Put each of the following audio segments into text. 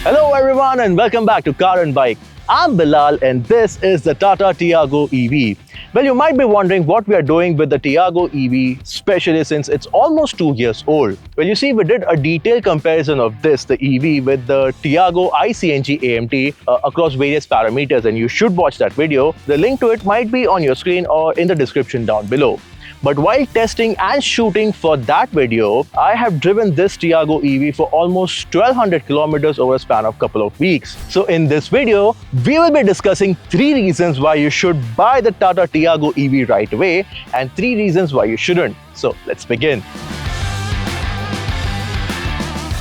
Hello everyone and welcome back to Car and Bike. I'm Bilal and this is the Tata Tiago EV. Well, you might be wondering what we are doing with the Tiago EV, especially since it's almost 2 years old. Well, you see, we did a detailed comparison of the EV, with the Tiago iCNG AMT across various parameters, and you should watch that video. The link to it might be on your screen or in the description down below. But while testing and shooting for that video, I have driven this Tiago EV for almost 1200 kilometers over a span of couple of weeks. So in this video, we will be discussing 3 reasons why you should buy the Tata Tiago EV right away and 3 reasons why you shouldn't. So let's begin.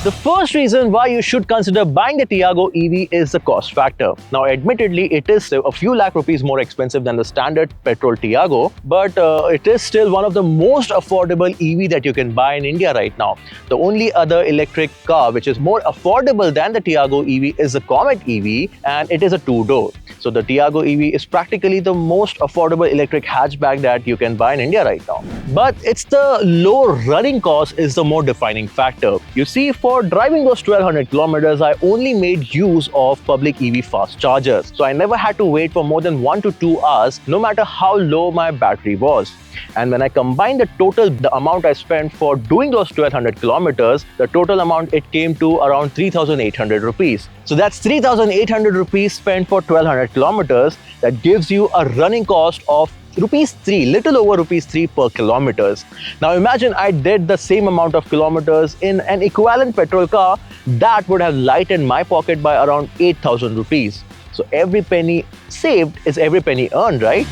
The first reason why you should consider buying the Tiago EV is the cost factor. Now, admittedly, it is a few lakh rupees more expensive than the standard petrol Tiago, but it is still one of the most affordable EV that you can buy in India right now. The only other electric car which is more affordable than the Tiago EV is the Comet EV, and it is a 2-door. So the Tiago EV is practically the most affordable electric hatchback that you can buy in India right now. But it's the low running cost is the more defining factor. You see, for driving those 1200 kilometers, I only made use of public EV fast chargers. So I never had to wait for more than 1 to 2 hours, no matter how low my battery was. And when I combined the amount I spent for doing those 1200 kilometers, the total amount it came to around 3,800 rupees. So that's 3,800 rupees spent for 1200 kilometers. That gives you a running cost of rupees 3, little over rupees 3 per kilometers. Now imagine I did the same amount of kilometers in an equivalent petrol car, that would have lightened my pocket by around 8,000 rupees. So every penny saved is every penny earned, right?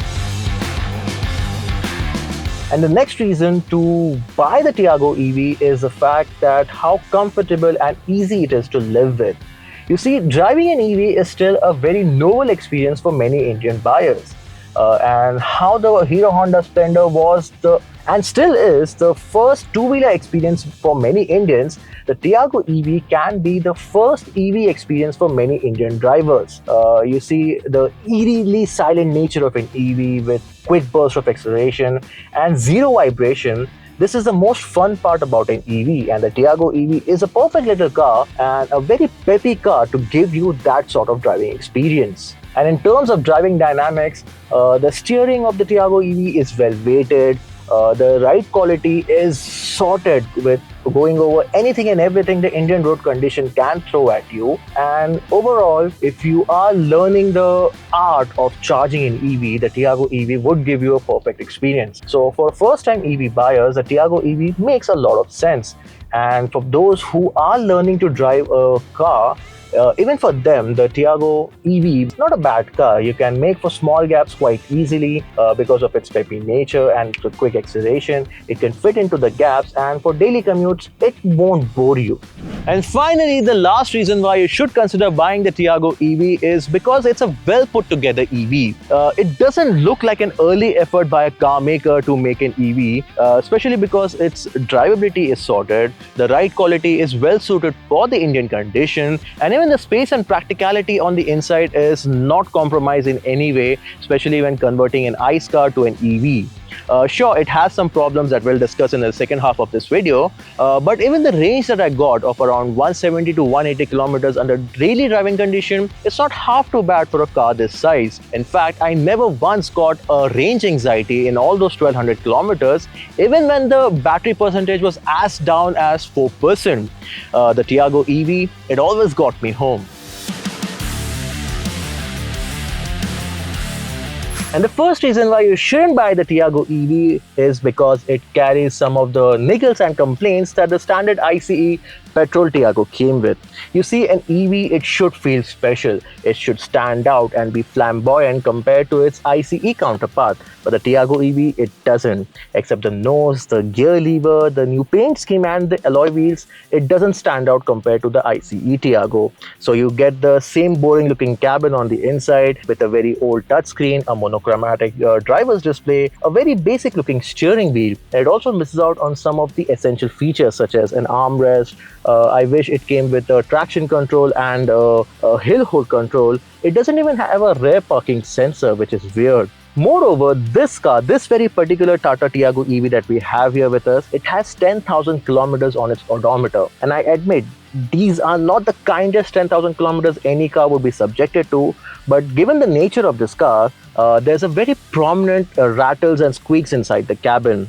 And the next reason to buy the Tiago EV is the fact that how comfortable and easy it is to live with. You see, driving an EV is still a very novel experience for many Indian buyers. And how the Hero Honda Splendor was and still is the first two-wheeler experience for many Indians, the Tiago EV can be the first EV experience for many Indian drivers. You see, the eerily silent nature of an EV with quick burst of acceleration and zero vibration. This is the most fun part about an EV, and the Tiago EV is a perfect little car and a very peppy car to give you that sort of driving experience. And in terms of driving dynamics, the steering of the Tiago EV is well weighted. The ride quality is sorted with going over anything and everything the Indian road condition can throw at you. And overall, if you are learning the art of charging an EV, the Tiago EV would give you a perfect experience. So for first-time EV buyers, the Tiago EV makes a lot of sense. And for those who are learning to drive a car, even for them, the Tiago EV is not a bad car. You can make for small gaps quite easily because of its peppy nature and the quick acceleration. It can fit into the gaps, and for daily commutes, it won't bore you. And finally, the last reason why you should consider buying the Tiago EV is because it's a well put together EV. It doesn't look like an early effort by a car maker to make an EV, especially because its drivability is sorted, the ride quality is well suited for the Indian condition, and even the space and practicality on the inside is not compromised in any way, especially when converting an ICE car to an EV. Sure, it has some problems that we'll discuss in the second half of this video, but even the range that I got of around 170 to 180 kilometers under daily driving condition, it's not half too bad for a car this size. In fact, I never once got a range anxiety in all those 1200 kilometers, even when the battery percentage was as down as 4%. The Tiago EV, it always got me home. And the first reason why you shouldn't buy the Tiago EV is because it carries some of the niggles and complaints that the standard ICE petrol Tiago came with. You see, an EV, it should feel special. It should stand out and be flamboyant compared to its ICE counterpart. But the Tiago EV, it doesn't. Except the nose, the gear lever, the new paint scheme and the alloy wheels, it doesn't stand out compared to the ICE Tiago. So you get the same boring looking cabin on the inside with a very old touchscreen, a monochromatic driver's display, a very basic looking steering wheel. And it also misses out on some of the essential features such as an armrest. I wish it came with a traction control and a hill hold control. It doesn't even have a rear parking sensor, which is weird. Moreover, this car, this very particular Tata Tiago EV that we have here with us, it has 10,000 kilometers on its odometer. And I admit, these are not the kindest 10,000 kilometers any car would be subjected to, but given the nature of this car, there's a very prominent rattles and squeaks inside the cabin,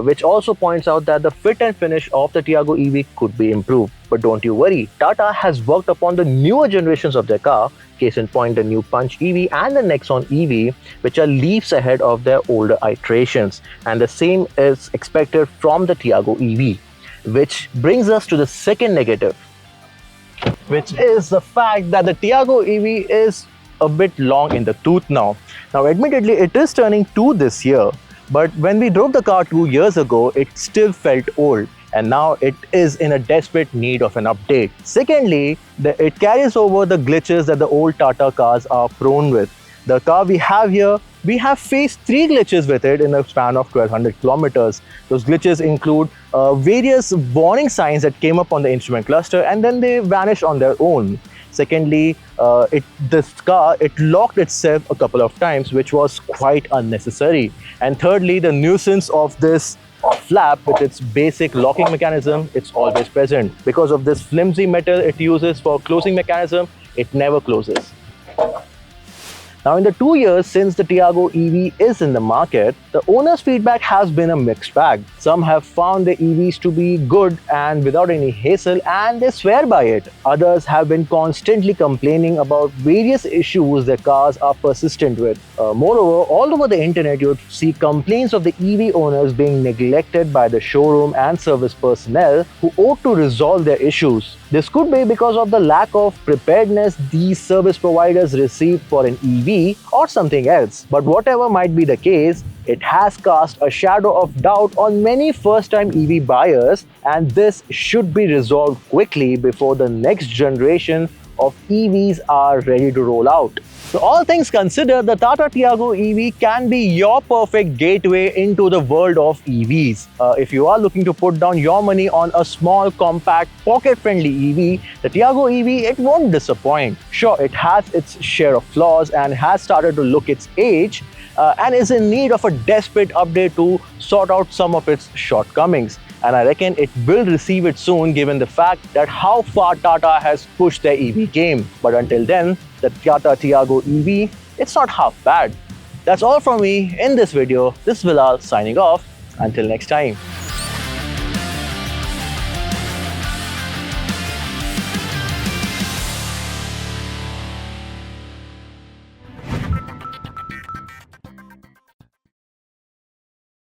which also points out that the fit and finish of the Tiago EV could be improved. But don't you worry, Tata has worked upon the newer generations of their car, case in point the new Punch EV and the Nexon EV, which are leaps ahead of their older iterations, and the same is expected from the Tiago EV. Which brings us to the second negative, which is the fact that the Tiago EV is a bit long in the tooth now. Now, admittedly, it is turning 2 this year, but when we drove the car 2 years ago, it still felt old, and now it is in a desperate need of an update. Secondly, it carries over the glitches that the old Tata cars are prone with. The car we have here, we have faced 3 glitches with it in a span of 1200 kilometers. Those glitches include various warning signs that came up on the instrument cluster and then they vanished on their own. Secondly, this car, it locked itself a couple of times, which was quite unnecessary. And thirdly, the nuisance of this flap with its basic locking mechanism, it's always present. Because of this flimsy metal it uses for closing mechanism, it never closes. Now, in the 2 years since the Tiago EV is in the market, the owner's feedback has been a mixed bag. Some have found the EVs to be good and without any hassle, and they swear by it. Others have been constantly complaining about various issues their cars are persistent with. Moreover, all over the internet, you'd see complaints of the EV owners being neglected by the showroom and service personnel who ought to resolve their issues. This could be because of the lack of preparedness these service providers receive for an EV or something else. But whatever might be the case, it has cast a shadow of doubt on many first-time EV buyers, and this should be resolved quickly before the next generation of EVs are ready to roll out. So all things considered, the Tata Tiago EV can be your perfect gateway into the world of EVs. If you are looking to put down your money on a small, compact, pocket-friendly EV, the Tiago EV, it won't disappoint. Sure, it has its share of flaws and has started to look its age, and is in need of a desperate update to sort out some of its shortcomings. And I reckon it will receive it soon, given the fact that how far Tata has pushed their EV game. But until then, the Tata Tiago EV, it's not half bad. That's all from me in this video. This is Bilal signing off. Until next time.